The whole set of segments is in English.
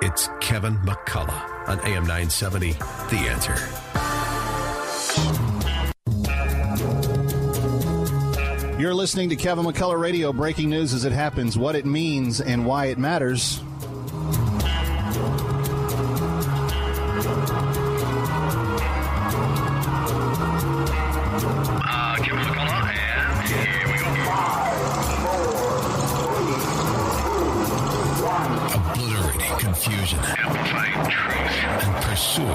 It's Kevin McCullough on AM 970, The Answer. You're listening to Kevin McCullough Radio, breaking news as it happens, what it means, and why it matters. Kevin McCullough, and here we go. 5, 4, 3, 2, 1. Obliterating confusion. Amplifying truth. And pursuing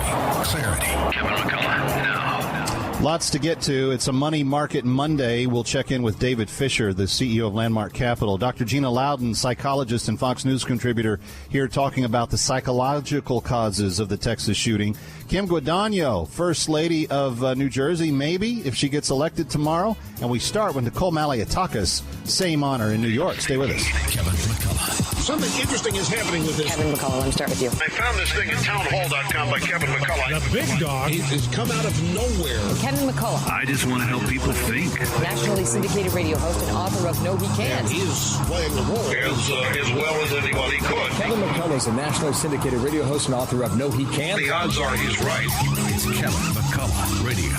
clarity. Kevin McCullough, now. Lots to get to. It's a Money Market Monday. We'll check in with David Fisher, the CEO of Landmark Capital. Dr. Gina Loudon, psychologist and Fox News contributor, here talking about the psychological causes of the Texas shooting. Kim Guadagno, First Lady of New Jersey, maybe, if she gets elected tomorrow. And we start with Nicole Malliotakis, same honor in New York. Stay with us. Kevin McCullough. Something interesting is happening with this. Kevin McCullough, let me start with you. I found this thing at townhall.com by Kevin McCullough. The big dog has come out of nowhere. Kevin McCullough. I just want to help people think. Nationally syndicated radio host and author of No He Can't. He is playing the role as well as anybody could. Kevin McCullough is a nationally syndicated radio host and author of No He Can't. The odds are he's right. It's Kevin McCullough Radio.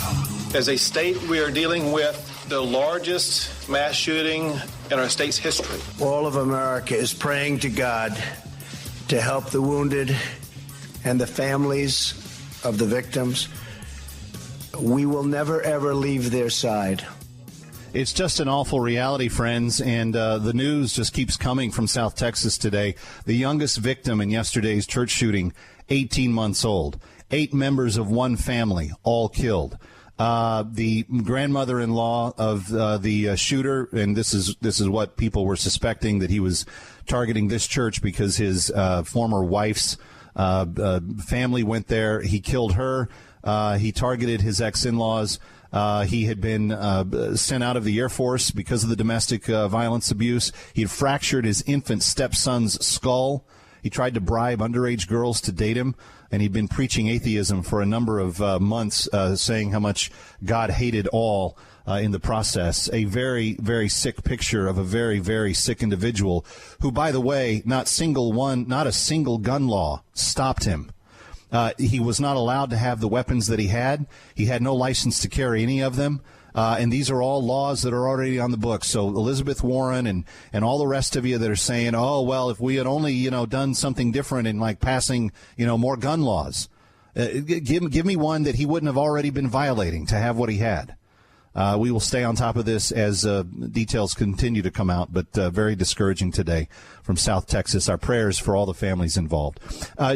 As a state, we are dealing with the largest mass shooting in our state's history. All of America is praying to God to help the wounded and the families of the victims. We will never, ever leave their side. It's just an awful reality, friends, and the news just keeps coming from South Texas today. The youngest victim in yesterday's church shooting, 18 months old. 8 members of one family, all killed. The grandmother-in-law of the shooter, and this is what people were suspecting, that he was targeting this church because his former wife's family went there. He killed her. He targeted his ex-in-laws. He had been sent out of the Air Force because of the domestic violence abuse. He had fractured his infant stepson's skull. He tried to bribe underage girls to date him, and he'd been preaching atheism for a number of months, saying how much God hated all in the process. A very, very sick picture of a very, very sick individual who, by the way, not a single gun law stopped him. He was not allowed to have the weapons that he had. He had no license to carry any of them. And these are all laws that are already on the books. So Elizabeth Warren and all the rest of you that are saying, oh, well, if we had only, done something different in like passing, more gun laws, give me one that he wouldn't have already been violating to have what he had. We will stay on top of this as details continue to come out, but very discouraging today from South Texas. Our prayers for all the families involved.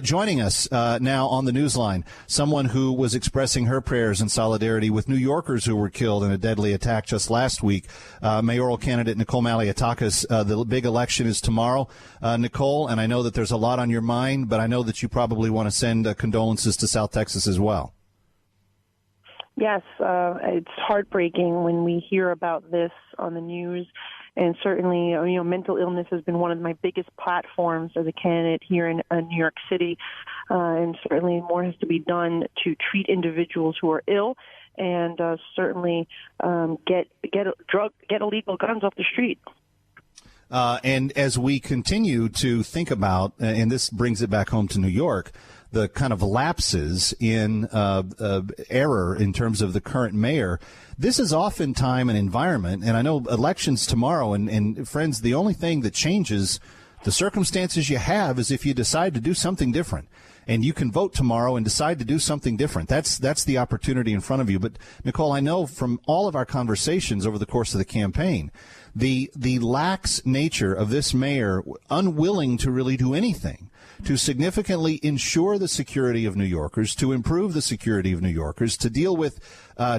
Joining us now on the Newsline, someone who was expressing her prayers in solidarity with New Yorkers who were killed in a deadly attack just last week. Mayoral candidate Nicole Malliotakis. The big election is tomorrow, Nicole, and I know that there's a lot on your mind, but I know that you probably want to send condolences to South Texas as well. Yes, it's heartbreaking when we hear about this on the news, and certainly, mental illness has been one of my biggest platforms as a candidate here in New York City, and certainly more has to be done to treat individuals who are ill, and certainly get illegal guns off the street. And as we continue to think about, and this brings it back home to New York, the kind of lapses in error in terms of the current mayor, this is oftentimes an environment, and I know elections tomorrow, and friends, the only thing that changes the circumstances you have is if you decide to do something different. And you can vote tomorrow and decide to do something different. That's the opportunity in front of you. But, Nicole, I know from all of our conversations over the course of the campaign, the lax nature of this mayor, unwilling to really do anything to significantly ensure the security of New Yorkers, to improve the security of New Yorkers, to deal with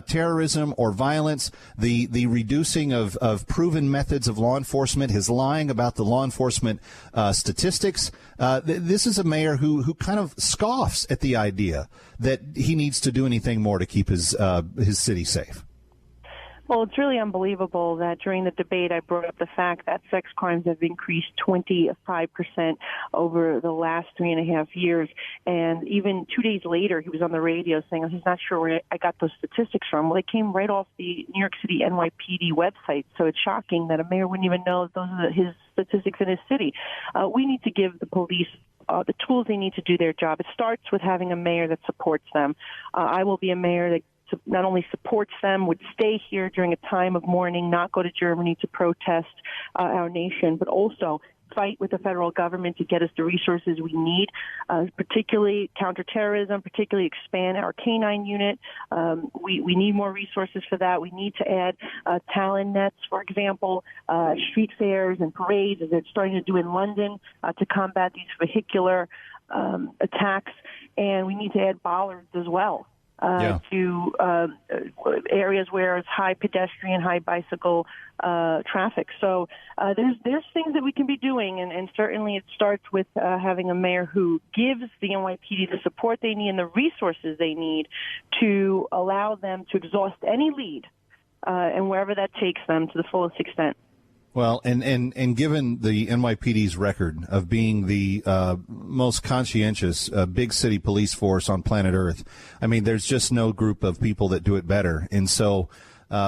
terrorism or violence, the reducing of proven methods of law enforcement, his lying about the law enforcement statistics. This is a mayor who kind of scoffs at the idea that he needs to do anything more to keep his city safe. Well, it's really unbelievable that during the debate I brought up the fact that sex crimes have increased 25% over the last 3.5 years. And even 2 days later, he was on the radio saying he's not sure where I got those statistics from. Well, they came right off the New York City NYPD website. So it's shocking that a mayor wouldn't even know those are his statistics in his city. We need to give the police the tools they need to do their job. It starts with having a mayor that supports them. I will be a mayor that not only supports them, would stay here during a time of mourning, not go to Germany to protest our nation, but also fight with the federal government to get us the resources we need, particularly counterterrorism, particularly expand our canine unit. We need more resources for that. We need to add talent nets, for example, street fairs and parades, as they're starting to do in London, to combat these vehicular attacks. And we need to add bollards as well. To areas where it's high pedestrian, high bicycle traffic. So there's things that we can be doing, and certainly it starts with having a mayor who gives the NYPD the support they need and the resources they need to allow them to exhaust any lead, and wherever that takes them to the fullest extent. Well, and given the NYPD's record of being the most conscientious big city police force on planet Earth, I mean, there's just no group of people that do it better. And so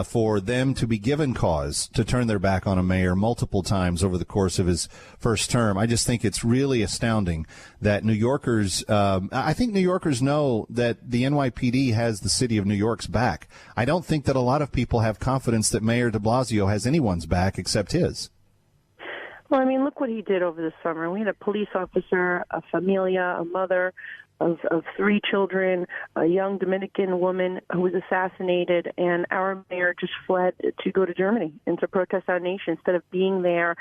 for them to be given cause to turn their back on a mayor multiple times over the course of his first term, I just think it's really astounding that New Yorkers, I think New Yorkers know that the NYPD has the city of New York's back. I don't think that a lot of people have confidence that Mayor de Blasio has anyone's back except his. Well, I mean, look what he did over the summer. We had a police officer, a familia, a mother of 3 children, a young Dominican woman who was assassinated, and our mayor just fled to go to Germany and to protest our nation instead of being there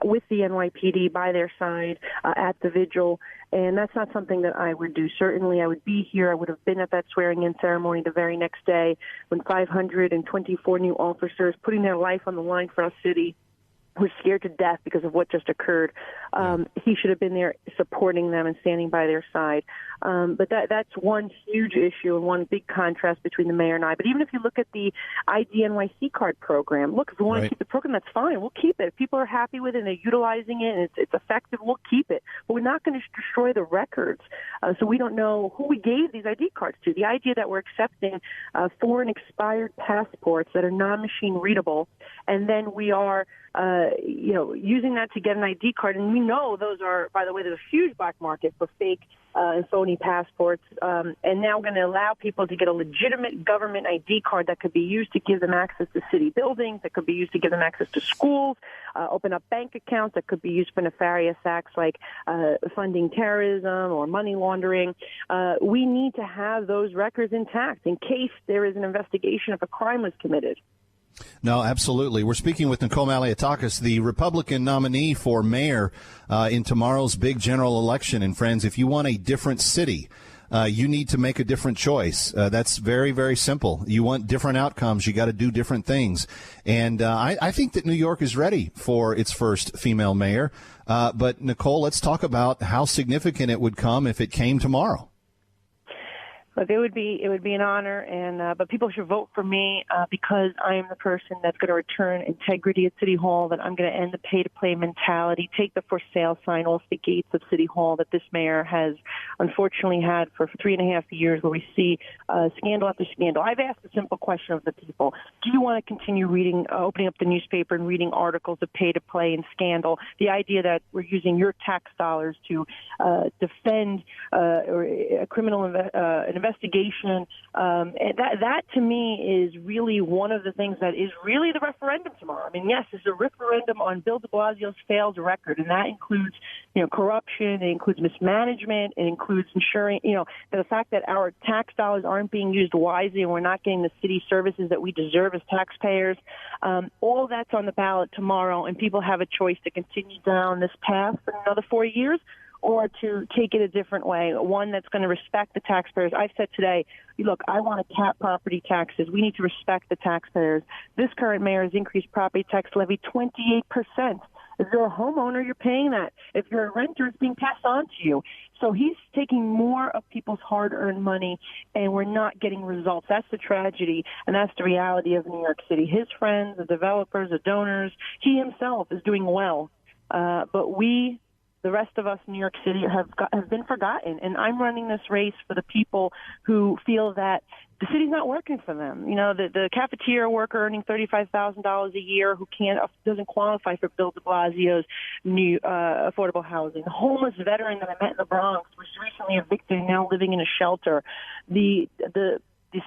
with the NYPD by their side at the vigil. And that's not something that I would do. Certainly, I would be here. I would have been at that swearing-in ceremony the very next day when 524 new officers putting their life on the line for our city were scared to death because of what just occurred. He should have been there supporting them and standing by their side. But that's one huge issue and one big contrast between the mayor and I. But even if you look at the IDNYC card program, look, if we want to keep the program, that's fine. We'll keep it. If people are happy with it and they're utilizing it and it's effective, we'll keep it. But we're not going to destroy the records. So we don't know who we gave these ID cards to. The idea that we're accepting foreign expired passports that are non-machine readable, and then we are using that to get an ID card. And we know those are, by the way, there's a huge black market for fake and phony passports. And now we're going to allow people to get a legitimate government ID card that could be used to give them access to city buildings, that could be used to give them access to schools, open up bank accounts that could be used for nefarious acts like funding terrorism or money laundering. We need to have those records intact in case there is an investigation if a crime was committed. No, absolutely. We're speaking with Nicole Malliotakis, the Republican nominee for mayor in tomorrow's big general election. And friends, if you want a different city, you need to make a different choice. That's very, very simple. You want different outcomes. You got to do different things. And I think that New York is ready for its first female mayor. But Nicole, let's talk about how significant it would come if it came tomorrow. Look, it would be an honor, and but people should vote for me because I am the person that's going to return integrity at City Hall, that I'm going to end the pay-to-play mentality, take the for sale sign off the gates of City Hall that this mayor has unfortunately had for 3.5 years, where we see scandal after scandal. I've asked a simple question of the people. Do you want to continue reading, opening up the newspaper and reading articles of pay-to-play and scandal? The idea that we're using your tax dollars to defend a criminal investigation, and that to me is really one of the things that is really the referendum tomorrow. I mean, yes, it's a referendum on Bill de Blasio's failed record, and that includes, corruption, it includes mismanagement, it includes ensuring, the fact that our tax dollars aren't being used wisely and we're not getting the city services that we deserve as taxpayers. All that's on the ballot tomorrow, and people have a choice to continue down this path for another 4 years, or to take it a different way, one that's going to respect the taxpayers. I've said today, look, I want to cap property taxes. We need to respect the taxpayers. This current mayor has increased property tax levy 28%. If you're a homeowner, you're paying that. If you're a renter, it's being passed on to you. So he's taking more of people's hard-earned money, and we're not getting results. That's the tragedy, and that's the reality of New York City. His friends, the developers, the donors, he himself is doing well. But we, the rest of us in New York City, have been forgotten. And I'm running this race for the people who feel that the city's not working for them. You know, the cafeteria worker earning $35,000 a year who doesn't qualify for Bill de Blasio's new affordable housing. The homeless veteran that I met in the Bronx was recently evicted and now living in a shelter. The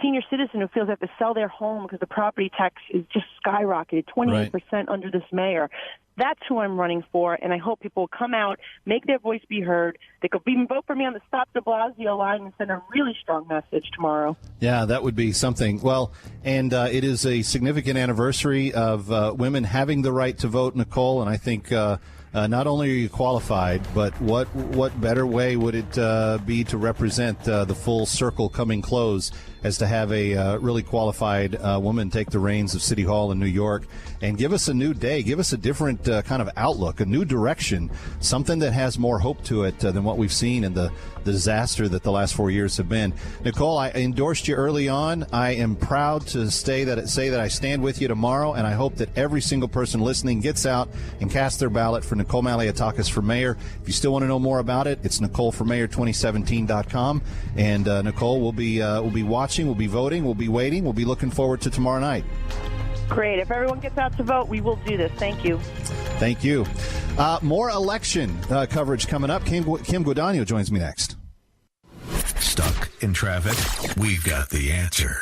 senior citizen who feels they have to sell their home because the property tax is just skyrocketed, 28% under this mayor. That's who I'm running for, and I hope people will come out, make their voice be heard. They could even vote for me on the Stop de Blasio line and send a really strong message tomorrow. Yeah, that would be something. Well, and it is a significant anniversary of women having the right to vote, Nicole, and I think not only are you qualified, but what better way would it be to represent the full circle coming close as to have a really qualified woman take the reins of City Hall in New York and give us a new day, give us a different kind of outlook, a new direction, something that has more hope to it than what we've seen in the disaster that the last 4 years have been. Nicole, I endorsed you early on. I am proud to say that I stand with you tomorrow, and I hope that every single person listening gets out and casts their ballot for Nicole Malliotakis for mayor. If you still want to know more about it, it's NicoleForMayor2017.com. And Nicole, we'll be watching, we'll be voting, we'll be waiting, we'll be looking forward to tomorrow night. Great. If everyone gets out to vote, we will do this. Thank you. Thank you. More election coverage coming up. Kim Guadagno joins me next. Stuck in traffic? We've got the answer.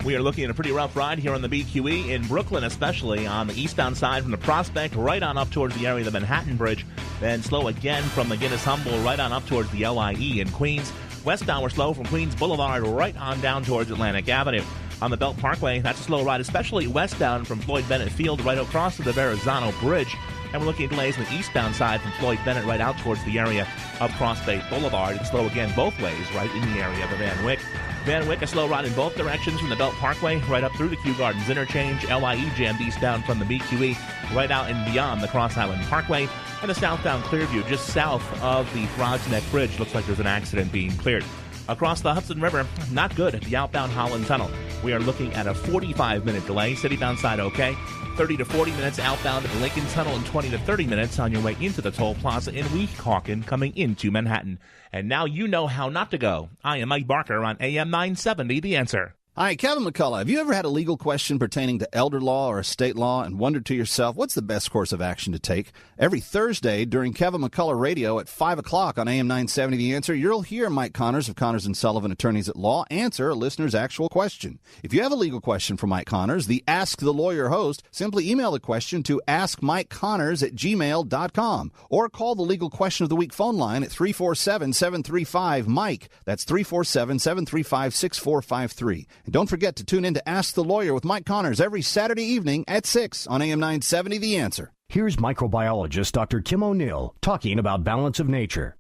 We are looking at a pretty rough ride here on the BQE in Brooklyn, especially on the eastbound side from the Prospect right on up towards the area of the Manhattan Bridge. Then slow again from the Guinness-Humboldt right on up towards the LIE in Queens. Westbound, we're slow from Queens Boulevard right on down towards Atlantic Avenue. On the Belt Parkway, that's a slow ride, especially westbound from Floyd Bennett Field right across to the Verrazano Bridge. And we're looking at delays on the eastbound side from Floyd Bennett right out towards the area of Cross Bay Boulevard. It's slow again both ways right in the area of Van Wyck. Van Wyck, a slow ride in both directions from the Belt Parkway right up through the Kew Gardens Interchange. LIE jammed eastbound from the BQE right out and beyond the Cross Island Parkway. And the southbound Clearview just south of the Frogs Neck Bridge. Looks like there's an accident being cleared. Across the Hudson River, not good at the outbound Holland Tunnel. We are looking at a 45-minute delay. Citybound side okay. 30 to 40 minutes outbound at Lincoln Tunnel and 20 to 30 minutes on your way into the toll plaza in Weehawken coming into Manhattan. And now you know how not to go. I am Mike Barker on AM 970, The Answer. Hi, Kevin McCullough. Have you ever had a legal question pertaining to elder law or estate law and wondered to yourself, what's the best course of action to take? Every Thursday during Kevin McCullough Radio at 5 o'clock on AM 970 The Answer, you'll hear Mike Connors of Connors & Sullivan Attorneys at Law answer a listener's actual question. If you have a legal question for Mike Connors, the Ask the Lawyer host, simply email the question to askmikeconnors@gmail.com or call the Legal Question of the Week phone line at 347-735-MIKE. That's 347-735-6453. And don't forget to tune in to Ask the Lawyer with Mike Connors every Saturday evening at 6 on AM 970 The Answer. Here's microbiologist Dr. Kim O'Neill talking about balance of nature.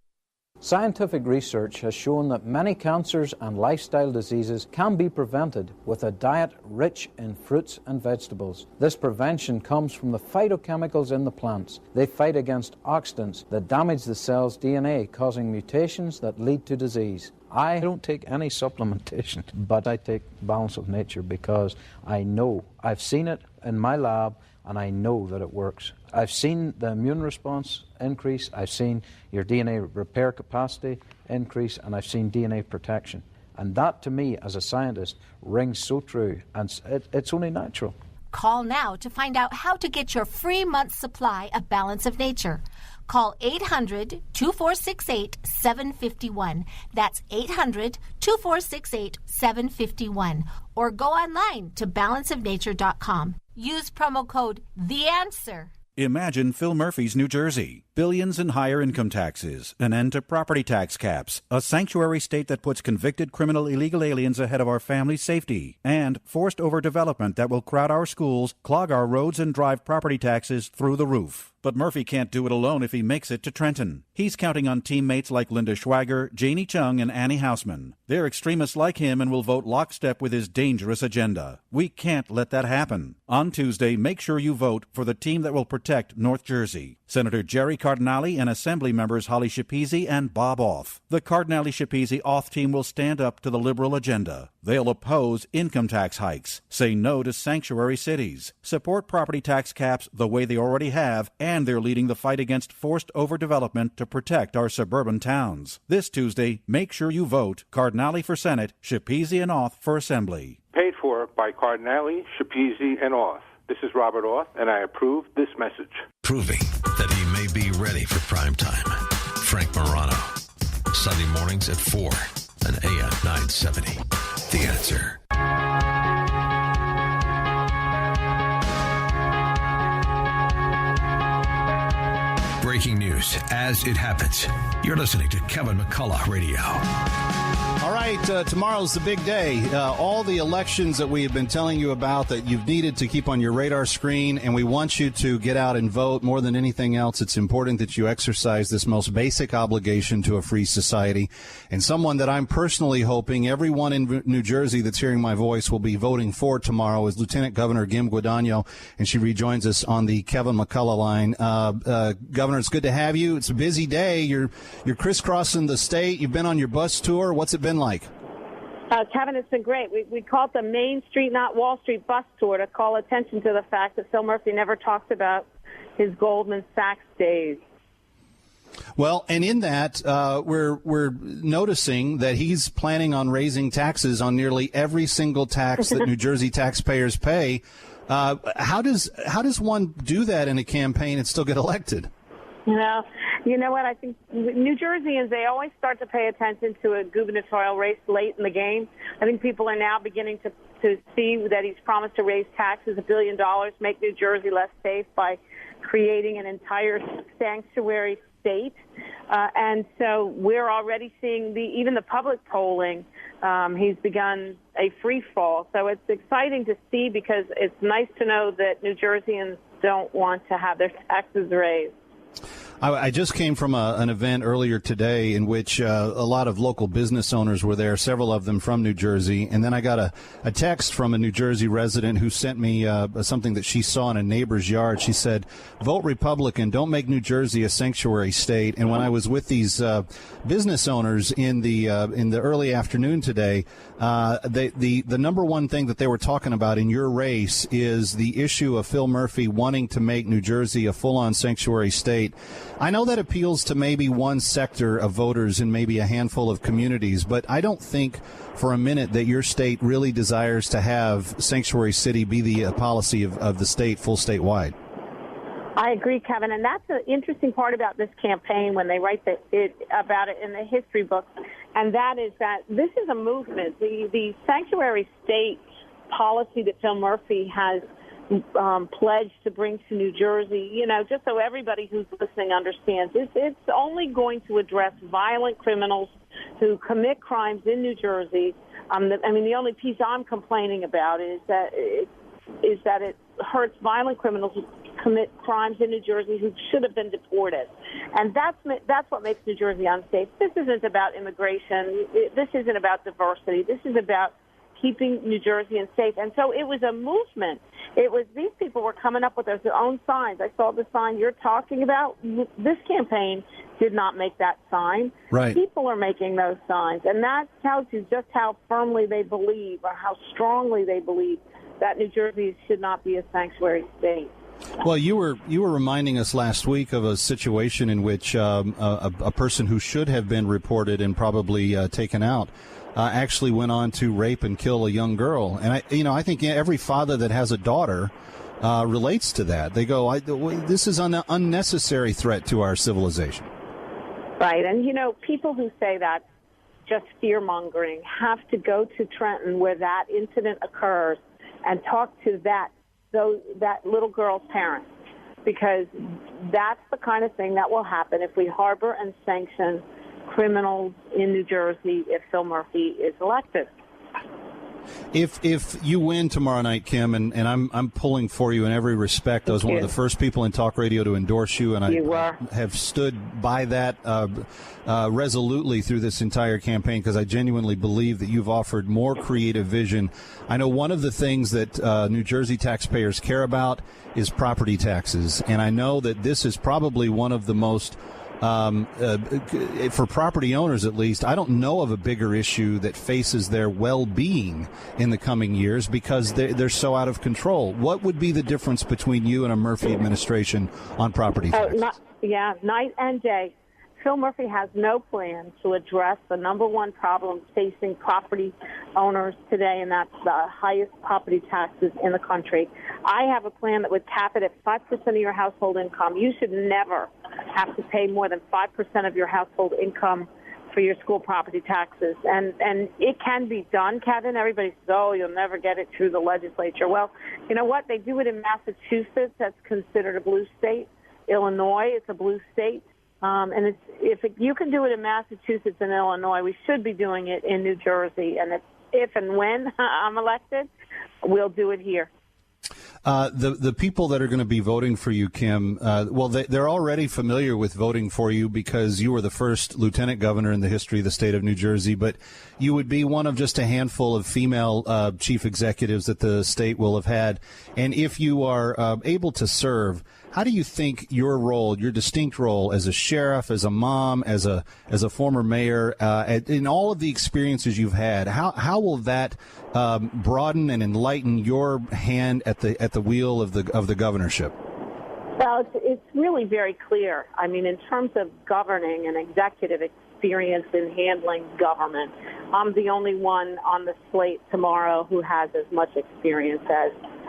Scientific research has shown that many cancers and lifestyle diseases can be prevented with a diet rich in fruits and vegetables. This prevention comes from the phytochemicals in the plants. They fight against oxidants that damage the cell's DNA, causing mutations that lead to disease. I don't take any supplementation, but I take Balance of Nature because I know, I've seen it in my lab, and I know that it works. I've seen the immune response increase, I've seen your DNA repair capacity increase, and I've seen DNA protection. And that, to me, as a scientist, rings so true, and it's only natural. Call now to find out how to get your free month's supply of Balance of Nature. Call 800-2468-751. That's 800-2468-751. Or go online to balanceofnature.com. Use promo code THEANSWER. Imagine Phil Murphy's New Jersey. billions in higher income taxes, an end to property tax caps, a sanctuary state that puts convicted criminal illegal aliens ahead of our family safety, and forced overdevelopment that will crowd our schools, clog our roads, and drive property taxes through the roof. But Murphy can't do it alone if he makes it to Trenton. He's counting on teammates like Linda Schwager, Janie Chung, and Annie Hausman. They're extremists like him and will vote lockstep with his dangerous agenda. We can't let that happen. On Tuesday, make sure you vote for the team that will protect North Jersey. Senator Jerry Cardinale and Assembly members Holly Schipisi and Bob Auth. The Cardinale-Schipisi-Auth team will stand up to the liberal agenda. They'll oppose income tax hikes, say no to sanctuary cities, support property tax caps the way they already have, and they're leading the fight against forced overdevelopment to protect our suburban towns. This Tuesday, make sure you vote Cardinale for Senate, Schipisi and Auth for Assembly. Paid for by Cardinale, Schipisi, and Auth. This is Robert Auth, and I approve this message. Proving that he may be ready for prime time. Frank Morano. Sunday mornings at 4 and AM 970. The Answer. Breaking news as it happens. You're listening to Kevin McCullough Radio. All right, tomorrow's the big day. All the elections that we have been telling you about that you've needed to keep on your radar screen, and we want you to get out and vote. More than anything else, it's important that you exercise this most basic obligation to a free society. And someone that I'm personally hoping everyone in New Jersey that's hearing my voice will be voting for tomorrow is Lieutenant Governor Kim Guadagno, and she rejoins us on the Kevin McCullough line. Governor, it's good to have you. It's a busy day. You're crisscrossing the state. You've been on your bus tour. What's it been like? Kevin, it's been great. We call it the Main Street, not Wall Street bus tour to call attention to the fact that Phil Murphy never talks about his Goldman Sachs days. Well, and in that, we're noticing that he's planning on raising taxes on nearly every single tax that New Jersey taxpayers pay. How does one do that in a campaign and still get elected? You know what? I think New Jerseyans, they always start to pay attention to a gubernatorial race late in the game. I think people are now beginning to see that he's promised to raise taxes $1 billion, make New Jersey less safe by creating an entire sanctuary state. And so we're already seeing even the public polling. He's begun a free fall. So it's exciting to see because it's nice to know that New Jerseyans don't want to have their taxes raised. I just came from an event earlier today in which a lot of local business owners were there, several of them from New Jersey. And then I got a text from a New Jersey resident who sent me something that she saw in a neighbor's yard. She said, vote Republican, don't make New Jersey a sanctuary state. And when I was with these business owners in the early afternoon today, the number one thing that they were talking about in your race is the issue of Phil Murphy wanting to make New Jersey a full-on sanctuary state. I know that appeals to maybe one sector of voters in maybe a handful of communities, but I don't think for a minute that your state really desires to have sanctuary city be the policy of the state, full statewide. I agree, Kevin, and that's the interesting part about this campaign when they write about it in the history books, and that is that this is a movement. The sanctuary state policy that Phil Murphy has pledged to bring to New Jersey, just so everybody who's listening understands, it's only going to address violent criminals who commit crimes in New Jersey. The only piece I'm complaining about is that it hurts violent criminals who commit crimes in New Jersey who should have been deported. And that's what makes New Jersey unsafe. This isn't about immigration. This isn't about diversity. This is about keeping New Jerseyans safe. And so it was a movement. These people were coming up with their own signs. I saw the sign you're talking about. This campaign did not make that sign. Right. People are making those signs. And that tells you just how firmly they believe or how strongly they believe that New Jersey should not be a sanctuary state. Well, you were reminding us last week of a situation in which a person who should have been reported and probably taken out actually went on to rape and kill a young girl. And I think every father that has a daughter relates to that. They go, this is an unnecessary threat to our civilization. Right. And, people who say that just fear-mongering have to go to Trenton where that incident occurs and talk to that little girl's parents. because that's the kind of thing that will happen if we harbor and sanction criminals in New Jersey if Phil Murphy is elected. If you win tomorrow night, Kim, and I'm pulling for you in every respect. I was one of the first people in talk radio to endorse you, and I have stood by that resolutely through this entire campaign because I genuinely believe that you've offered more creative vision. I know one of the things that New Jersey taxpayers care about is property taxes, and I know that this is probably one of the most for property owners, at least, I don't know of a bigger issue that faces their well-being in the coming years because they're so out of control. What would be the difference between you and a Murphy administration on property taxes? Night and day. Phil Murphy has no plan to address the number one problem facing property owners today, and that's the highest property taxes in the country. I have a plan that would cap it at 5% of your household income. You should never have to pay more than 5% of your household income for your school property taxes. And it can be done, Kevin. Everybody says, oh, you'll never get it through the legislature. Well, you know what? They do it in Massachusetts. That's considered a blue state. Illinois, it's a blue state. And if you can do it in Massachusetts and Illinois, we should be doing it in New Jersey. And if and when I'm elected, we'll do it here. The people that are going to be voting for you, Kim, they're already familiar with voting for you because you were the first lieutenant governor in the history of the state of New Jersey, but you would be one of just a handful of female chief executives that the state will have had. And if you are able to serve, how do you think your role, your distinct role as a sheriff, as a mom, as a former mayor, in all of the experiences you've had, how will that broaden and enlighten your hand at the wheel of the governorship? Well, it's really very clear. I mean, in terms of governing and executive experience in handling government, I'm the only one on the slate tomorrow who has as much experience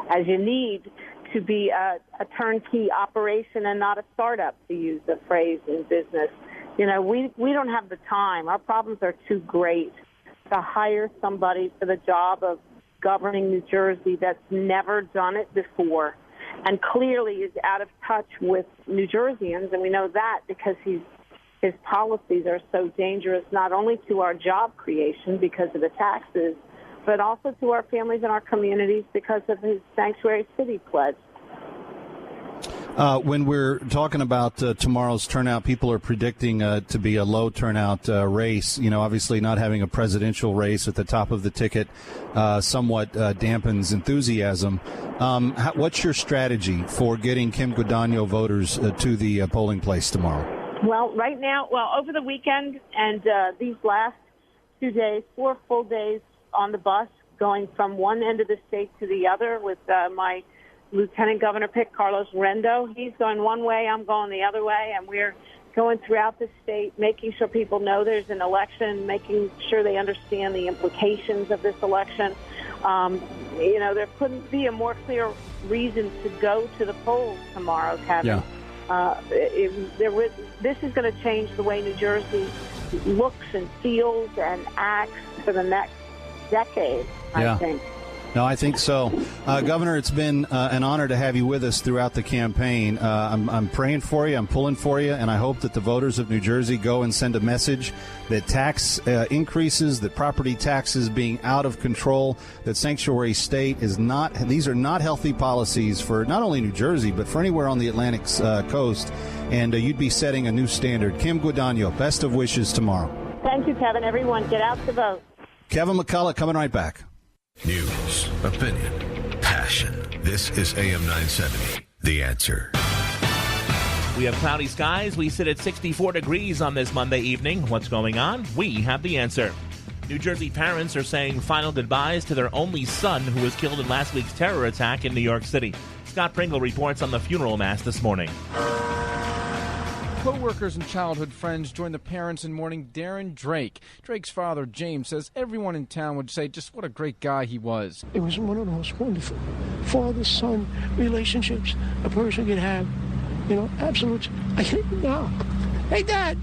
as you need to be a turnkey operation and not a startup, to use the phrase in business. You know, we don't have the time. Our problems are too great to hire somebody for the job of governing New Jersey that's never done it before and clearly is out of touch with New Jerseyans, and we know that because his policies are so dangerous not only to our job creation because of the taxes, but also to our families and our communities because of his sanctuary city pledge. When we're talking about tomorrow's turnout, people are predicting to be a low turnout race. You know, obviously not having a presidential race at the top of the ticket somewhat dampens enthusiasm. What's your strategy for getting Kim Guadagno voters to the polling place tomorrow? Well, right now, over the weekend and these last 2 days, 4 full days on the bus, going from one end of the state to the other with my Lieutenant Governor pick, Carlos Rendo. He's going one way, I'm going the other way, and we're going throughout the state, making sure people know there's an election, making sure they understand the implications of this election. You know, there couldn't be a more clear reason to go to the polls tomorrow, Kevin. Yeah. This is going to change the way New Jersey looks and feels and acts for the next decade, I think. No, I think so. Governor, it's been an honor to have you with us throughout the campaign. I'm praying for you. I'm pulling for you. And I hope that the voters of New Jersey go and send a message that tax increases, that property taxes being out of control, that sanctuary state is not, these are not healthy policies for not only New Jersey, but for anywhere on the Atlantic coast. And you'd be setting a new standard. Kim Guadagno, best of wishes tomorrow. Thank you, Kevin. Everyone, get out to vote. Kevin McCullough coming right back. News, opinion, passion. This is AM 970, The Answer. We have cloudy skies. We sit at 64 degrees on this Monday evening. What's going on? We have the answer. New Jersey parents are saying final goodbyes to their only son who was killed in last week's terror attack in New York City. Scott Pringle reports on the funeral mass this morning. Co-workers and childhood friends joined the parents in mourning Darren Drake. Drake's father, James, says everyone in town would say just what a great guy he was. It was one of the most wonderful father-son relationships a person could have. You know, absolute. I can't now. Hey, Dad,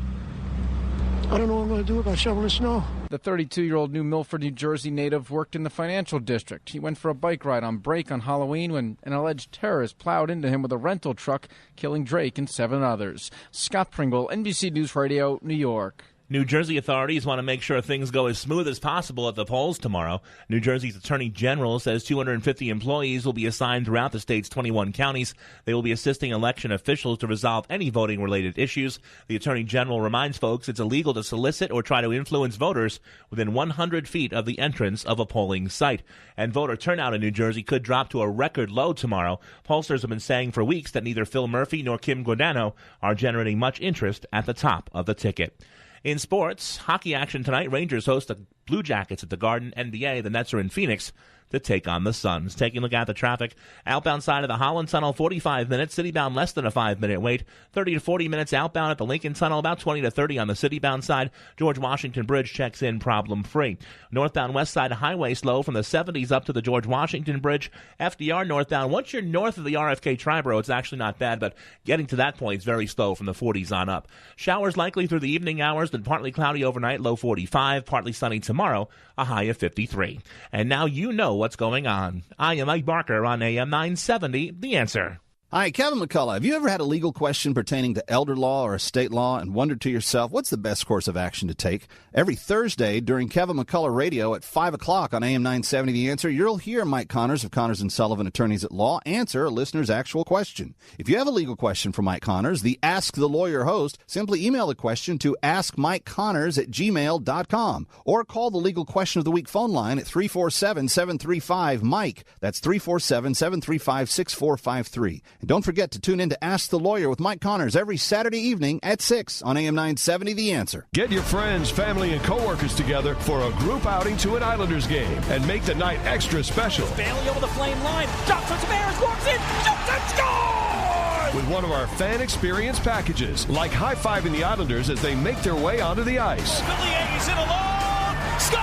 I don't know what I'm going to do about shoveling snow. The 32-year-old New Milford, New Jersey native worked in the financial district. He went for a bike ride on break on Halloween when an alleged terrorist plowed into him with a rental truck, killing Drake and 7 others. Scott Pringle, NBC News Radio, New York. New Jersey authorities want to make sure things go as smooth as possible at the polls tomorrow. New Jersey's Attorney General says 250 employees will be assigned throughout the state's 21 counties. They will be assisting election officials to resolve any voting-related issues. The Attorney General reminds folks it's illegal to solicit or try to influence voters within 100 feet of the entrance of a polling site. And voter turnout in New Jersey could drop to a record low tomorrow. Pollsters have been saying for weeks that neither Phil Murphy nor Kim Guadagno are generating much interest at the top of the ticket. In sports, hockey action tonight. Rangers host the Blue Jackets at the Garden. NBA, the Nets are in Phoenix to take on the Suns. Taking a look at the traffic, outbound side of the Holland Tunnel, 45 minutes. Citybound, less than a 5-minute wait. 30 to 40 minutes outbound at the Lincoln Tunnel, about 20 to 30 on the citybound side. George Washington Bridge checks in problem-free. Northbound west side highway slow from the 70s up to the George Washington Bridge. FDR northbound. Once you're north of the RFK Triborough, it's actually not bad, but getting to that point is very slow from the 40s on up. Showers likely through the evening hours, then partly cloudy overnight, low 45, partly sunny tomorrow, a high of 53. And now you know what's going on. I am Mike Barker on AM 970, The Answer. Hi, Kevin McCullough. Have you ever had a legal question pertaining to elder law or estate law and wondered to yourself, what's the best course of action to take? Every Thursday during Kevin McCullough Radio at 5 o'clock on AM 970 The Answer, you'll hear Mike Connors of Connors & Sullivan Attorneys at Law answer a listener's actual question. If you have a legal question for Mike Connors, the Ask the Lawyer host, simply email the question to askmikeconnors@gmail.com or call the Legal Question of the Week phone line at 347-735-MIKE. That's 347-735-6453. And don't forget to tune in to Ask the Lawyer with Mike Connors every Saturday evening at 6 on AM 970 The Answer. Get your friends, family, and coworkers together for a group outing to an Islanders game and make the night extra special. Bailey over the flame line, drops on Tavares, walks in, shoots and scores! With one of our fan experience packages, like high-fiving the Islanders as they make their way onto the ice. Billy Aggies in alone, score!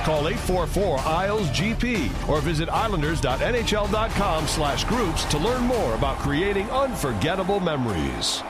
Call 844-ISLES-GP or visit islanders.nhl.com/groups to learn more about creating unforgettable memories.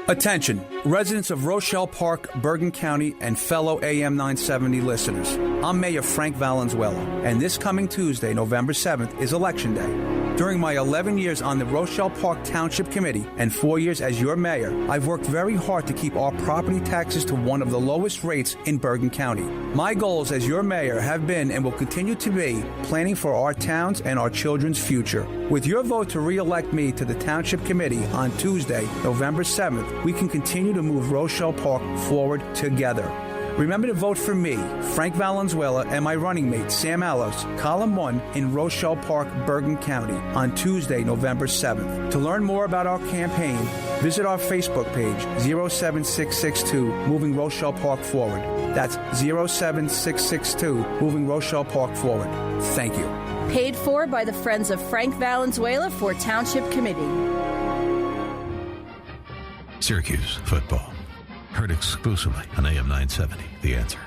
Attention, residents of Rochelle Park, Bergen County, and fellow AM 970 listeners. I'm Mayor Frank Valenzuela, and this coming Tuesday, November 7th, is Election Day. During my 11 years on the Rochelle Park Township Committee and 4 years as your mayor, I've worked very hard to keep our property taxes to one of the lowest rates in Bergen County. My goals as your mayor have been and will continue to be planning for our towns and our children's future. With your vote to re-elect me to the Township Committee on Tuesday, November 7th, we can continue to move Rochelle Park forward together. Remember to vote for me, Frank Valenzuela, and my running mate, Sam Allos, column 1 in Rochelle Park, Bergen County, on Tuesday, November 7th. To learn more about our campaign, visit our Facebook page, 07662, Moving Rochelle Park Forward. That's 07662, Moving Rochelle Park Forward. Thank you. Paid for by the Friends of Frank Valenzuela for Township Committee. Syracuse football. Heard exclusively on AM 970, The Answer.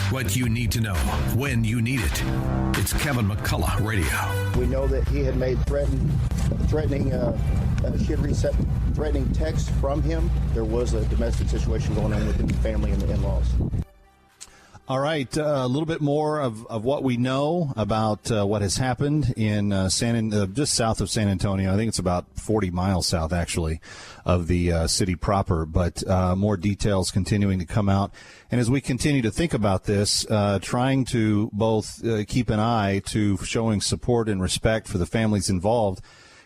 What you need to know when you need it. It's Kevin McCullough Radio. We know that he had made threatening texts from him. There was a domestic situation going on within the family and the in-laws. All right, a little bit more of what we know about what has happened in just south of San Antonio. I think it's about 40 miles south, actually, of the city proper, but more details continuing to come out. And as we continue to think about this, trying to both keep an eye to showing support and respect for the families involved,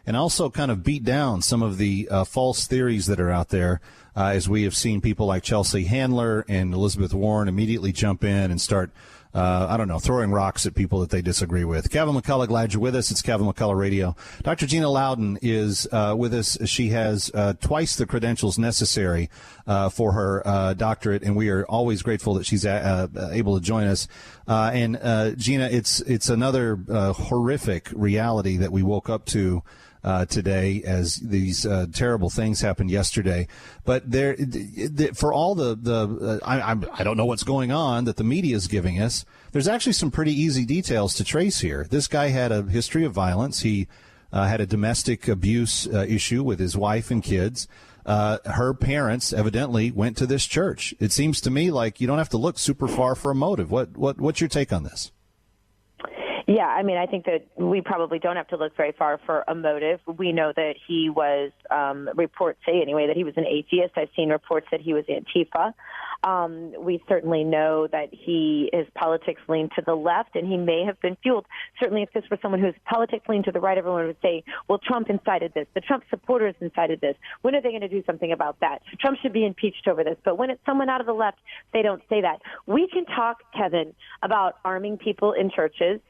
and also kind of beat down some of the false theories that are out there, as we have seen people like Chelsea Handler and Elizabeth Warren immediately jump in and start, throwing rocks at people that they disagree with. Kevin McCullough, glad you're with us. It's Kevin McCullough Radio. Dr. Gina Loudon is with us. She has twice the credentials necessary for her doctorate, and we are always grateful that she's able to join us. And Gina, it's another horrific reality that we woke up to today as these terrible things happened yesterday. But for all I don't know what's going on that the media is giving us, there's actually some pretty easy details to trace here. This guy had a history of violence. He had a domestic abuse issue with his wife and kids. Her parents evidently went to this church. It seems to me like you don't have to look super far for a motive. What's your take on this? Yeah, I mean, I think that we probably don't have to look very far for a motive. We know that he was, reports say anyway, that he was an atheist. I've seen reports that he was Antifa. We certainly know that his politics lean to the left, and he may have been fueled. Certainly, if this were someone whose politics lean to the right, everyone would say, well, Trump incited this. The Trump supporters incited this. When are they going to do something about that? Trump should be impeached over this. But when it's someone out of the left, they don't say that. We can talk, Kevin, about arming people in churches,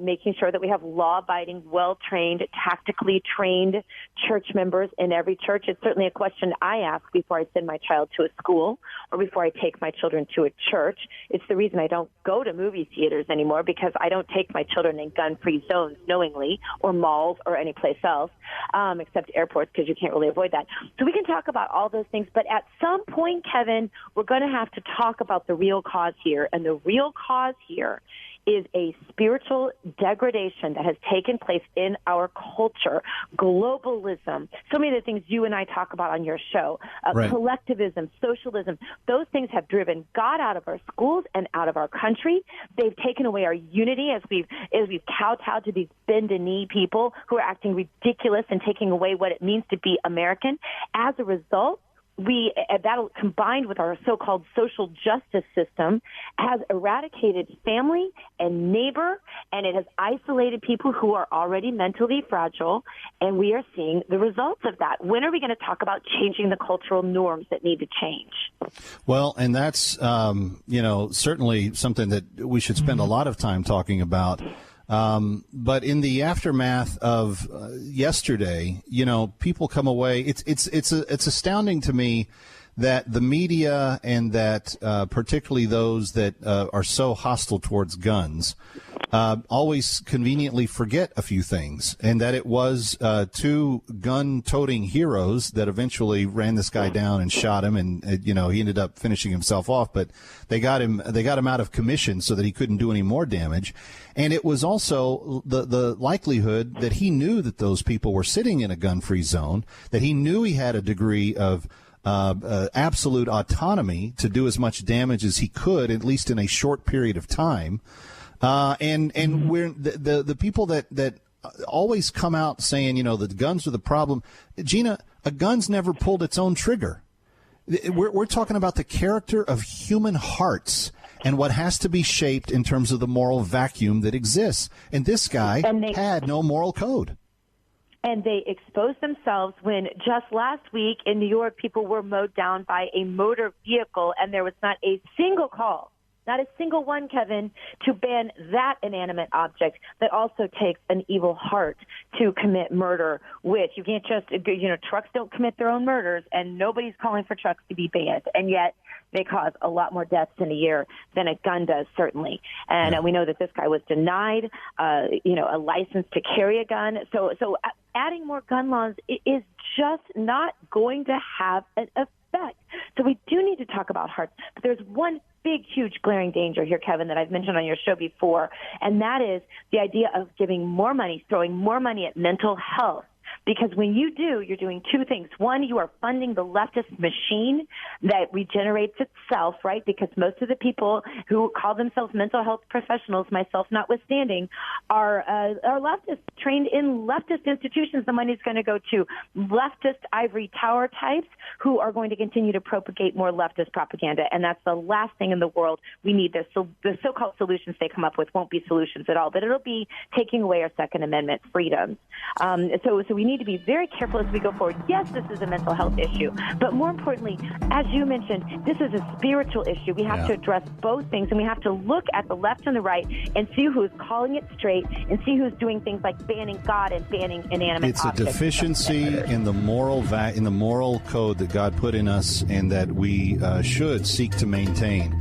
making sure that we have law-abiding, well-trained, tactically trained church members in every church. It's certainly a question I ask before I send my child to a school or before I take my children to a church. It's the reason I don't go to movie theaters anymore, because I don't take my children in gun-free zones knowingly, or malls or any place else, except airports, because you can't really avoid that. So we can talk about all those things, but at some point, Kevin, we're going to have to talk about the real cause here, and the real cause here is a spiritual degradation that has taken place in our culture. Globalism, so many of the things you and I talk about on your show, right. Collectivism, socialism, those things have driven God out of our schools and out of our country. They've taken away our unity as we've kowtowed to these bend-a-knee people who are acting ridiculous and taking away what it means to be American. As a result, that combined with our so-called social justice system has eradicated family and neighbor, and it has isolated people who are already mentally fragile, and we are seeing the results of that. When are we going to talk about changing the cultural norms that need to change? Well, and that's, certainly something that we should spend a lot of time talking about. But in the aftermath of yesterday, people come away. It's astounding to me that the media and that particularly those that are so hostile towards guns always conveniently forget a few things, and that it was two gun-toting heroes that eventually ran this guy down and shot him, and he ended up finishing himself off. But they got him out of commission so that he couldn't do any more damage. And it was also the likelihood that he knew that those people were sitting in a gun-free zone, that he knew he had a degree of absolute autonomy to do as much damage as he could, at least in a short period of time. And we're the people that always come out saying, the guns are the problem. Gina, a gun's never pulled its own trigger. We're talking about the character of human hearts and what has to be shaped in terms of the moral vacuum that exists. And this guy had no moral code. And they exposed themselves when just last week in New York, people were mowed down by a motor vehicle, and there was not a single call, not a single one, Kevin, to ban that inanimate object that also takes an evil heart to commit murder, which you can't just, trucks don't commit their own murders, and nobody's calling for trucks to be banned. And yet they cause a lot more deaths in a year than a gun does, certainly. And we know that this guy was denied, a license to carry a gun. So adding more gun laws is just not going to have an effect. So we do need to talk about hearts. But there's one big, huge, glaring danger here, Kevin, that I've mentioned on your show before, and that is the idea of giving more money, throwing more money at mental health. Because when you do, you're doing two things. One, you are funding the leftist machine that regenerates itself, right? Because most of the people who call themselves mental health professionals, myself notwithstanding, are leftists, trained in leftist institutions. The money is going to go to leftist ivory tower types who are going to continue to propagate more leftist propaganda. And that's the last thing in the world we need. The so-called solutions they come up with won't be solutions at all, but it'll be taking away our Second Amendment freedoms. So we need to be very careful as we go forward. Yes, this is a mental health issue, but more importantly, as you mentioned, this is a spiritual issue. We have to address both things, and we have to look at the left and the right and see who's calling it straight and see who's doing things like banning God and banning inanimate objects. It's a deficiency in the moral code that God put in us and that we should seek to maintain.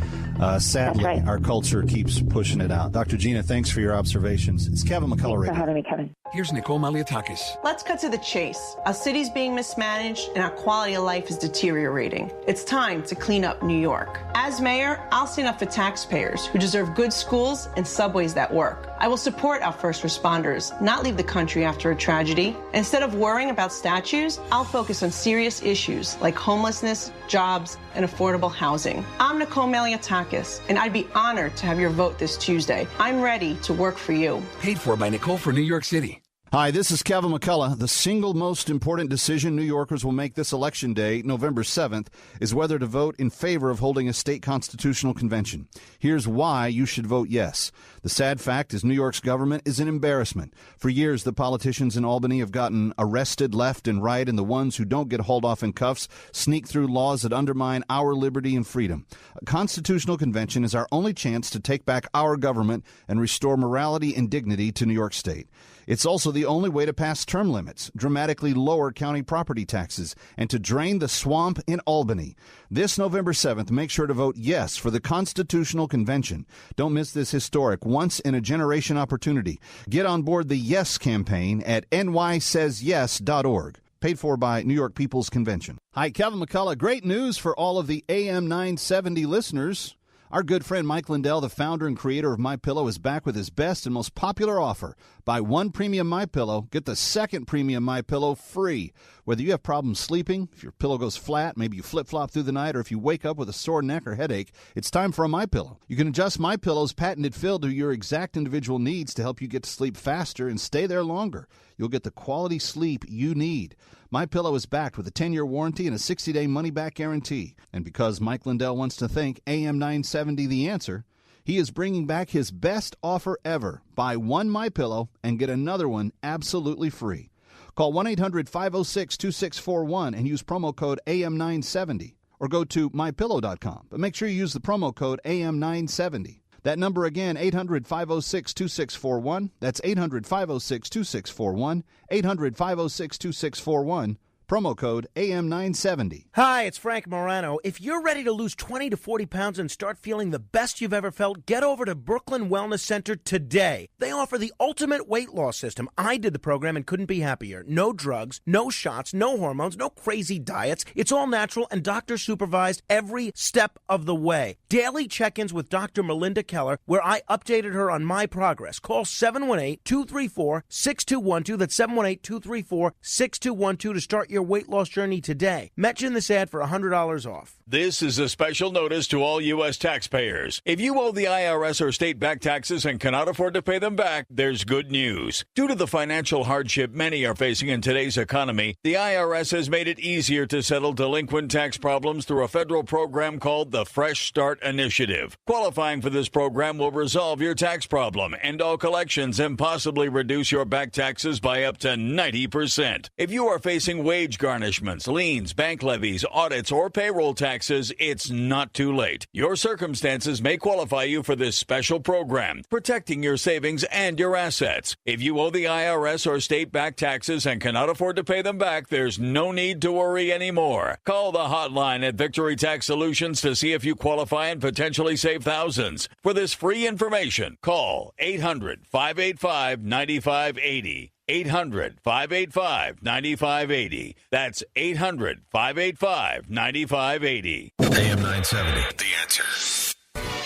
Sadly, right. Our culture keeps pushing it out. Dr. Gina, thanks for your observations. It's Kevin McCullough. Thanks for having me, Kevin. Here's Nicole Maliatakis. Let's cut to the chase. Our city's being mismanaged and our quality of life is deteriorating. It's time to clean up New York. As mayor, I'll stand up for taxpayers who deserve good schools and subways that work. I will support our first responders, not leave the country after a tragedy. Instead of worrying about statues, I'll focus on serious issues like homelessness, jobs, and affordable housing. I'm Nicole Maliatakis, and I'd be honored to have your vote this Tuesday. I'm ready to work for you. Paid for by Nicole for New York City. Hi, this is Kevin McCullough. The single most important decision New Yorkers will make this election day, November 7th, is whether to vote in favor of holding a state constitutional convention. Here's why you should vote yes. The sad fact is New York's government is an embarrassment. For years, the politicians in Albany have gotten arrested left and right, and the ones who don't get hauled off in cuffs sneak through laws that undermine our liberty and freedom. A constitutional convention is our only chance to take back our government and restore morality and dignity to New York State. It's also the only way to pass term limits, dramatically lower county property taxes, and to drain the swamp in Albany. This November 7th, make sure to vote yes for the Constitutional Convention. Don't miss this historic, once-in-a-generation opportunity. Get on board the YES campaign at nysays.yes.org. Paid for by New York People's Convention. Hi, Kevin McCullough. Great news for all of the AM 970 listeners. Our good friend Mike Lindell, the founder and creator of MyPillow, is back with his best and most popular offer. Buy one premium MyPillow, get the second premium MyPillow free. Whether you have problems sleeping, if your pillow goes flat, maybe you flip-flop through the night, or if you wake up with a sore neck or headache, it's time for a MyPillow. You can adjust MyPillow's patented fill to your exact individual needs to help you get to sleep faster and stay there longer. You'll get the quality sleep you need. MyPillow is backed with a 10-year warranty and a 60-day money-back guarantee. And because Mike Lindell wants to thank AM 970 The Answer, he is bringing back his best offer ever. Buy one MyPillow and get another one absolutely free. Call 1-800-506-2641 and use promo code AM970. Or go to MyPillow.com. But make sure you use the promo code AM970. That number again, 800-506-2641. That's 800-506-2641. 800-506-2641. Promo code AM970. Hi, it's Frank Morano. If you're ready to lose 20 to 40 pounds and start feeling the best you've ever felt, get over to Brooklyn Wellness Center today. They offer the ultimate weight loss system. I did the program and couldn't be happier. No drugs, no shots, no hormones, no crazy diets. It's all natural and doctor supervised every step of the way. Daily check-ins with Dr. Melinda Keller, where I updated her on my progress. Call 718-234-6212. That's 718-234-6212 to start your weight loss journey today. Mention this ad for $100 off. This is a special notice to all U.S. taxpayers. If you owe the IRS or state-backed taxes and cannot afford to pay them back, there's good news. Due to the financial hardship many are facing in today's economy, the IRS has made it easier to settle delinquent tax problems through a federal program called the Fresh Start Initiative. Qualifying for this program will resolve your tax problem, end all collections, and possibly reduce your back taxes by up to 90%. If you are facing wage garnishments, liens, bank levies, audits, or payroll taxes, it's not too late. Your circumstances may qualify you for this special program, protecting your savings and your assets. If you owe the IRS or state-backed taxes and cannot afford to pay them back, there's no need to worry anymore. Call the hotline at Victory Tax Solutions to see if you qualify and potentially save thousands. For this free information, call 800-585-9580. 800-585-9580. That's 800-585-9580. AM 970, The Answer.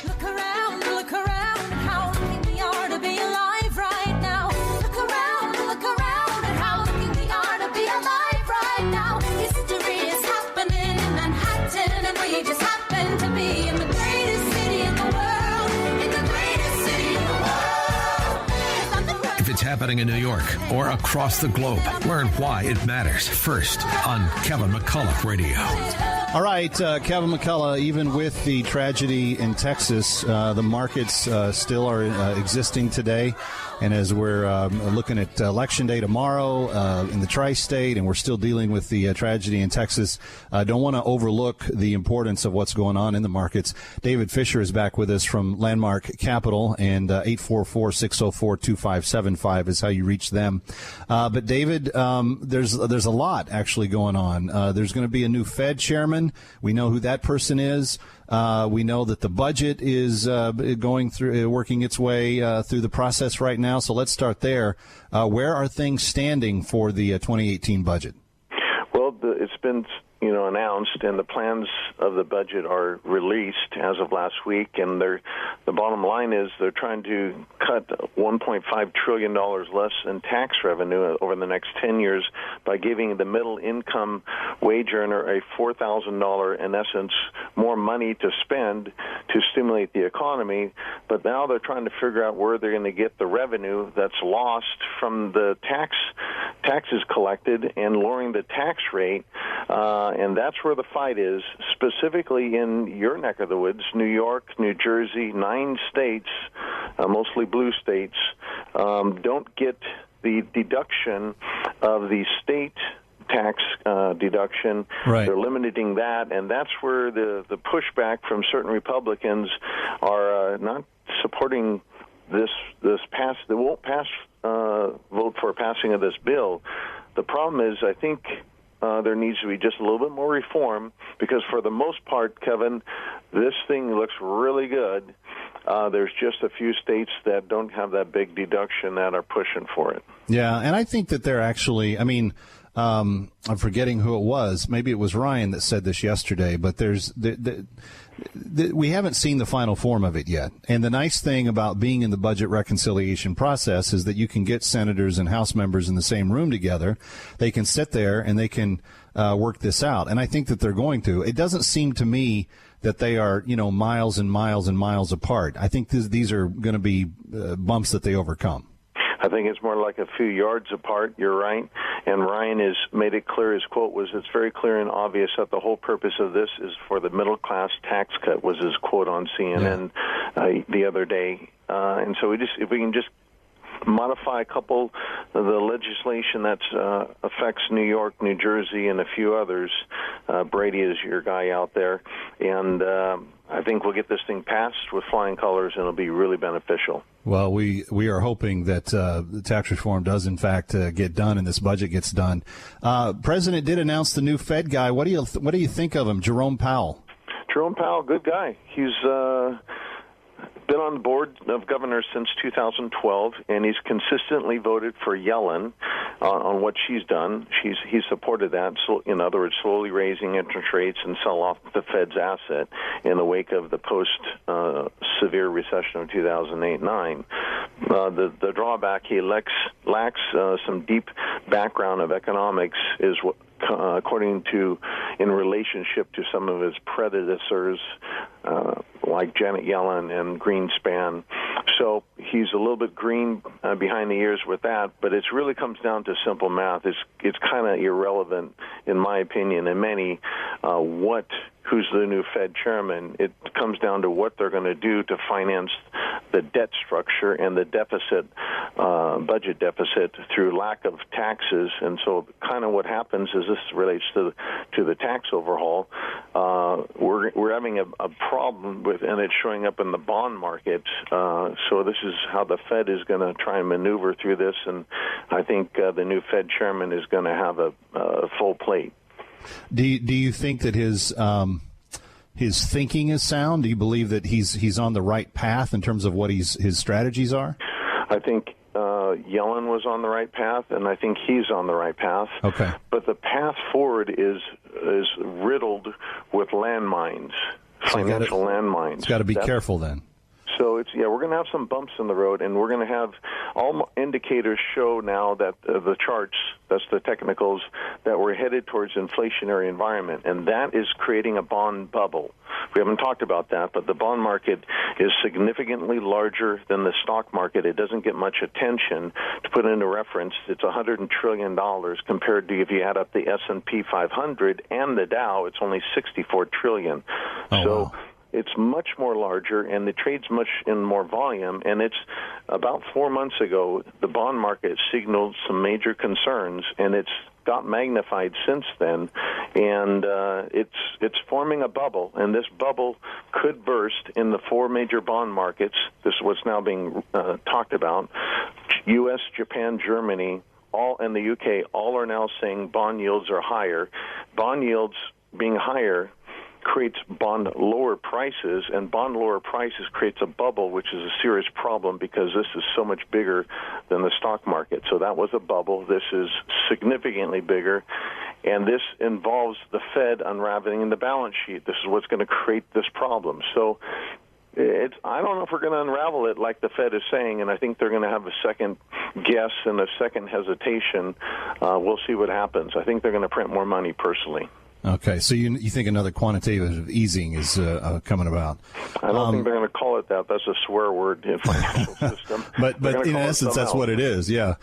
Look around, how lucky we are to be alive right now. Look around, how lucky we are to be alive right now. History is happening in Manhattan, and we just happen to be in the greatest city in the world. In the greatest city in the world. If it's happening in New York or across the globe, learn why it matters first on Kevin McCullough Radio. All right, Kevin McCullough, even with the tragedy in Texas, the markets still are existing today. And as we're looking at Election Day tomorrow in the tri-state, and we're still dealing with the tragedy in Texas, I don't want to overlook the importance of what's going on in the markets. David Fisher is back with us from Landmark Capital, and 844-604-2575 is how you reach them. But David, there's a lot actually going on. There's going to be a new Fed chairman. done. We know who that person is. We know that the budget is working its way through the process right now. So let's start there. Where are things standing for the 2018 budget? Well, it's been announced, and the plans of the budget are released as of last week, and the bottom line is they're trying to cut $1.5 trillion less in tax revenue over the next 10 years by giving the middle income wage earner a $4,000, in essence, more money to spend to stimulate the economy. But now they're trying to figure out where they're going to get the revenue that's lost from the taxes collected and lowering the tax rate. And that's where the fight is, specifically in your neck of the woods, New York, New Jersey, 9 states, mostly blue states, don't get the deduction of the state tax deduction. Right. They're limiting that, and that's where the pushback from certain Republicans are not supporting this pass. They won't vote for passing of this bill. The problem is, I think there needs to be just a little bit more reform, because for the most part, Kevin, this thing looks really good. There's just a few states that don't have that big deduction that are pushing for it. Yeah, and I think that they're actually, I'm forgetting who it was. Maybe it was Ryan that said this yesterday, but we haven't seen the final form of it yet. And the nice thing about being in the budget reconciliation process is that you can get senators and House members in the same room together. They can sit there and they can work this out. And I think that they're going to. It doesn't seem to me that they are, miles and miles and miles apart. I think these are going to be bumps that they overcome. I think it's more like a few yards apart. You're right. And Ryan has made it clear, his quote was, "It's very clear and obvious that the whole purpose of this is for the middle-class tax cut," was his quote on CNN the other day. And so if we can just modify a couple of the legislation that affects New York, New Jersey, and a few others. Brady is your guy out there. And I think we'll get this thing passed with flying colors, and it'll be really beneficial. Well, we are hoping that the tax reform does, in fact, get done and this budget gets done. President did announce the new Fed guy. What do you think of him, Jerome Powell? Jerome Powell, good guy. He's been on the board of governors since 2012, and he's consistently voted for Yellen on what she's done. He supported that, so in other words, slowly raising interest rates and sell off the Fed's asset in the wake of the post-severe recession of 2008-9. The drawback, he lacks some deep background of economics, is what, according to, in relationship to some of his predecessors, like Janet Yellen and Greenspan. So he's a little bit green behind the ears with that, but it really comes down to simple math. It's kind of irrelevant, in my opinion, and many, who's the new Fed chairman. It comes down to what they're going to do to finance the debt structure and the deficit, budget deficit, through lack of taxes. And so kind of what happens is, this relates to the tax overhaul. We're having a problem with, and it's showing up in the bond market. So this is how the Fed is going to try and maneuver through this, and I think the new Fed chairman is going to have a full plate. Do you think that his thinking is sound? Do you believe that he's on the right path in terms of what his strategies are? I think Yellen was on the right path, and I think he's on the right path. Okay. But the path forward is riddled with landmines, financial landmines. It's got to be careful then. So we're going to have some bumps in the road, and we're going to have all indicators show now that the charts, that's the technicals, that we're headed towards inflationary environment, and that is creating a bond bubble. We haven't talked about that, but the bond market is significantly larger than the stock market. It doesn't get much attention. To put it into reference, it's $100 trillion compared to, if you add up the S&P 500 and the Dow, it's only $64 trillion. Wow. It's much more larger, and it trades much in more volume. And it's about 4 months ago, the bond market signaled some major concerns, and it's got magnified since then. And it's forming a bubble, and this bubble could burst in the 4 major bond markets. This is what's now being talked about. U.S., Japan, Germany, and the UK all are now saying bond yields are higher. Bond yields being higher creates bond lower prices, and bond lower prices creates a bubble, which is a serious problem because this is so much bigger than the stock market. So that was a bubble. This is significantly bigger, and this involves the Fed unraveling the balance sheet. This is what's going to create this problem. So I don't know if we're going to unravel it like the Fed is saying, and I think they're going to have a second guess and a second hesitation. We'll see what happens. I think they're going to print more money personally. Okay, so you think another quantitative easing is coming about? I don't think they're going to call it that. That's a swear word in financial system. But in essence, that's what it is, yeah.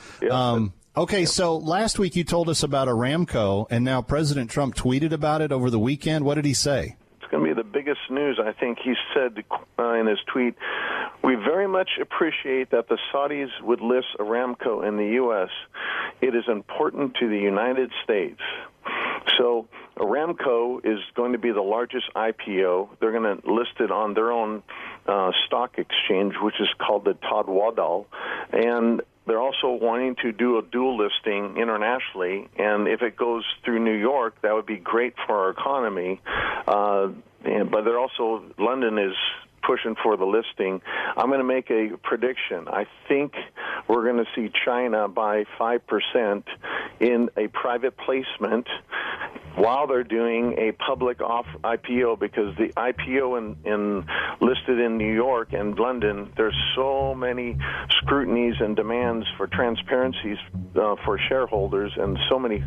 Okay, so last week you told us about Aramco, and now President Trump tweeted about it over the weekend. What did he say? It's going to be the biggest news, I think. He said in his tweet, "We very much appreciate that the Saudis would list Aramco in the U.S. It is important to the United States." So Aramco is going to be the largest IPO. They're going to list it on their own stock exchange, which is called the Tadwadal. And they're also wanting to do a dual listing internationally. And if it goes through New York, that would be great for our economy. But they're also, London is pushing for the listing. I'm going to make a prediction. I think we're going to see China buy 5% in a private placement while they're doing a public IPO, because the IPO in listed in New York and London, there's so many scrutinies and demands for transparencies for shareholders and so many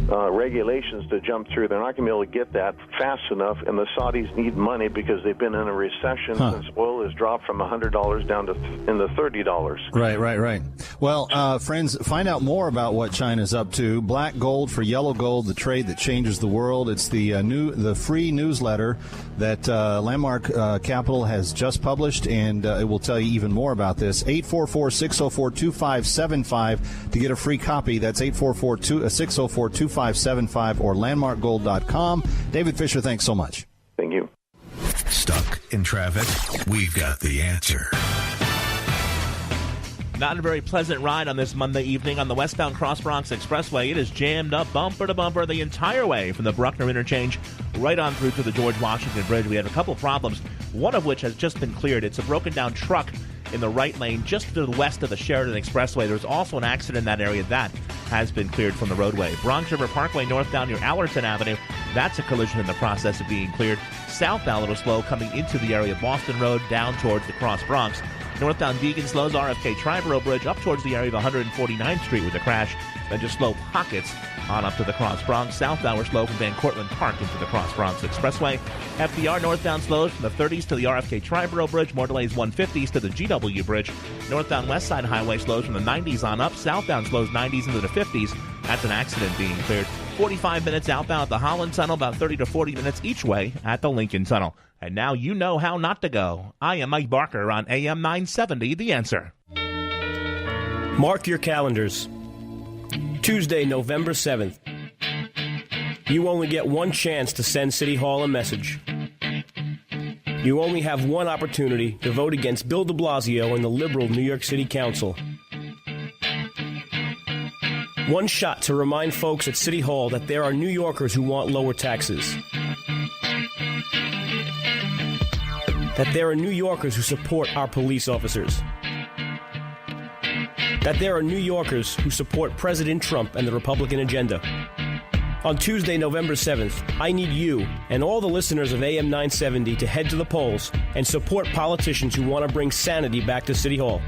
regulations to jump through. They're not going to be able to get that fast enough, and the Saudis need money because they've been in a recession since oil has dropped from $100 down to in the $30. Right. Well, friends, find out more about what China's up to. Black gold for yellow gold, the trade that changes the world. It's the free newsletter that Landmark Capital has just published, and it will tell you even more about this. 844-604-2575 to get a free copy. That's 844-604-2575 or landmarkgold.com. David Fisher, thanks so much. Thank you. Stuck in traffic? We've got the answer. Not a very pleasant ride on this Monday evening on the westbound Cross Bronx Expressway. It is jammed up bumper to bumper the entire way from the Bruckner interchange right on through to the George Washington Bridge. We have a couple problems, one of which has just been cleared. It's a broken down truck in the right lane just to the west of the Sheridan Expressway. There's also an accident in that area that has been cleared from the roadway. Bronx River Parkway northbound near Allerton Avenue, that's a collision in the process of being cleared. Southbound a little slow coming into the area of Boston Road down towards the Cross Bronx. Northbound Deegan slows RFK Triborough Bridge up towards the area of 149th Street with a crash. Then just slow pockets on up to the Cross Bronx. Southbound we're slow from Van Cortlandt Park into the Cross Bronx Expressway. FDR northbound slows from the 30s to the RFK Triborough Bridge. More delays 150s to the GW Bridge. Northbound West Side Highway slows from the 90s on up. Southbound slows 90s into the 50s. That's an accident being cleared. 45 minutes outbound at the Holland Tunnel, about 30 to 40 minutes each way at the Lincoln Tunnel. And now you know how not to go. I am Mike Barker on AM 970, The Answer. Mark your calendars. Tuesday, November 7th. You only get one chance to send City Hall a message. You only have one opportunity to vote against Bill de Blasio and the liberal New York City Council. One shot to remind folks at City Hall that there are New Yorkers who want lower taxes. That there are New Yorkers who support our police officers. That there are New Yorkers who support President Trump and the Republican agenda. On Tuesday, November 7th, I need you and all the listeners of AM 970 to head to the polls and support politicians who want to bring sanity back to City Hall.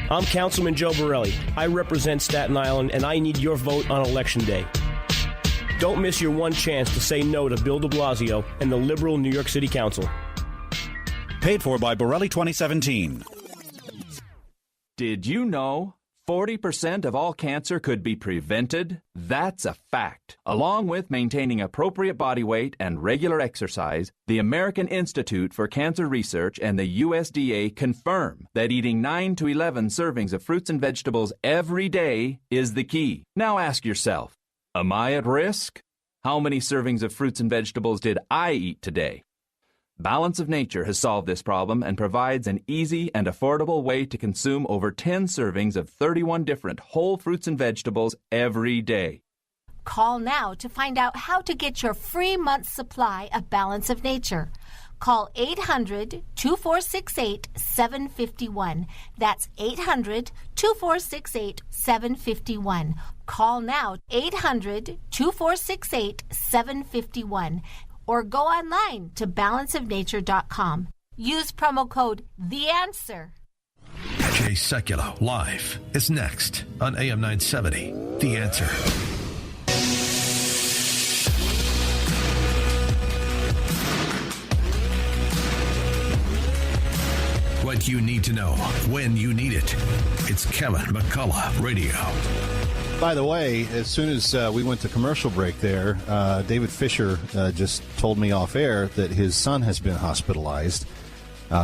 I'm Councilman Joe Borelli. I represent Staten Island, and I need your vote on Election Day. Don't miss your one chance to say no to Bill de Blasio and the liberal New York City Council. Paid for by Borelli 2017. Did you know 40% of all cancer could be prevented? That's a fact. Along with maintaining appropriate body weight and regular exercise, the American Institute for Cancer Research and the USDA confirm that eating 9 to 11 servings of fruits and vegetables every day is the key. Now ask yourself, am I at risk? How many servings of fruits and vegetables did I eat today? Balance of Nature has solved this problem and provides an easy and affordable way to consume over 10 servings of 31 different whole fruits and vegetables every day. Call now to find out how to get your free month's supply of Balance of Nature. Call 800-2468-751. That's 800-2468-751. Call now, 800-2468-751. Or go online to balanceofnature.com. Use promo code THEANSWER. Jay Sekulow live is next on AM 970. The Answer. What you need to know when you need it. It's Kevin McCullough Radio. By the way, as soon as we went to commercial break there, David Fisher just told me off air that his son has been hospitalized.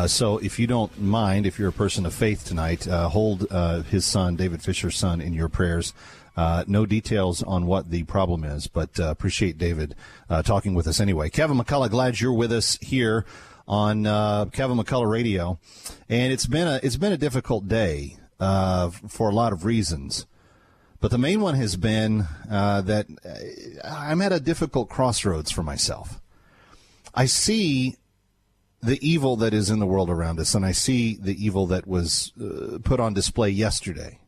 So if you don't mind, if you're a person of faith tonight, hold his son, David Fisher's son, in your prayers. No details on what the problem is, but appreciate David talking with us anyway. Kevin McCullough, glad you're with us here on Kevin McCullough Radio. And it's been a difficult day for a lot of reasons. But the main one has been that I'm at a difficult crossroads for myself. I see the evil that is in the world around us, and I see the evil that was put on display yesterday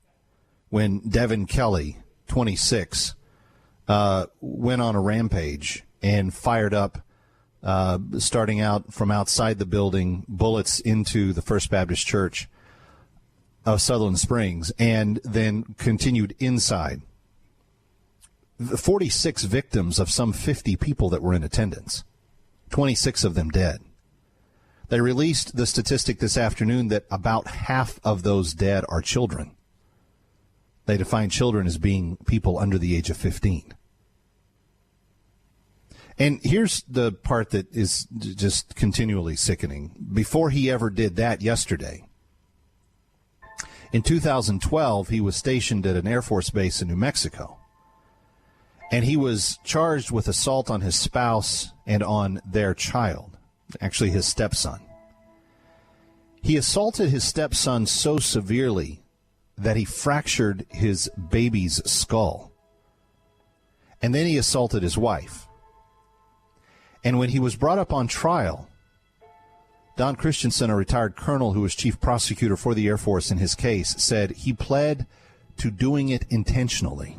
when Devin Kelly, 26, went on a rampage and fired up, starting out from outside the building, bullets into the First Baptist Church of Sutherland Springs, and then continued inside. 46 victims of some 50 people that were in attendance, 26 of them dead. They released the statistic this afternoon that about half of those dead are children. They define children as being people under the age of 15. And here's the part that is just continually sickening. Before he ever did that yesterday, in 2012, he was stationed at an Air Force base in New Mexico. And he was charged with assault on his spouse and on their child, actually his stepson. He assaulted his stepson so severely that he fractured his baby's skull. And then he assaulted his wife. And when he was brought up on trial, Don Christensen, a retired colonel who was chief prosecutor for the Air Force in his case, said he pled to doing it intentionally.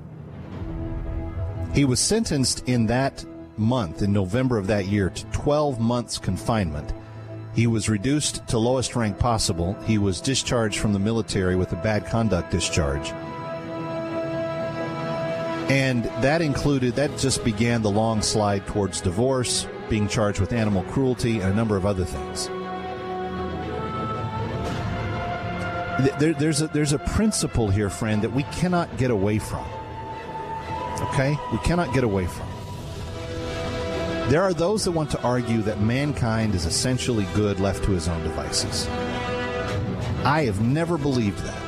He was sentenced in that month, in November of that year, to 12 months confinement. He was reduced to lowest rank possible. He was discharged from the military with a bad conduct discharge. And that just began the long slide towards divorce, being charged with animal cruelty, and a number of other things. There's a principle here, friend, that we cannot get away from. Okay? We cannot get away from. There are those that want to argue that mankind is essentially good left to his own devices. I have never believed that.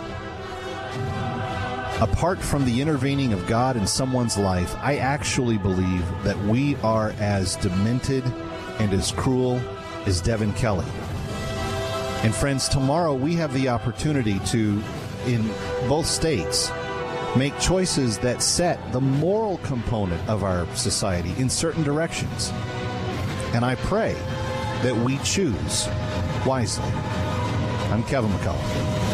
Apart from the intervening of God in someone's life, I actually believe that we are as demented and as cruel as Devin Kelly. And friends, tomorrow we have the opportunity to, in both states, make choices that set the moral component of our society in certain directions. And I pray that we choose wisely. I'm Kevin McCullough.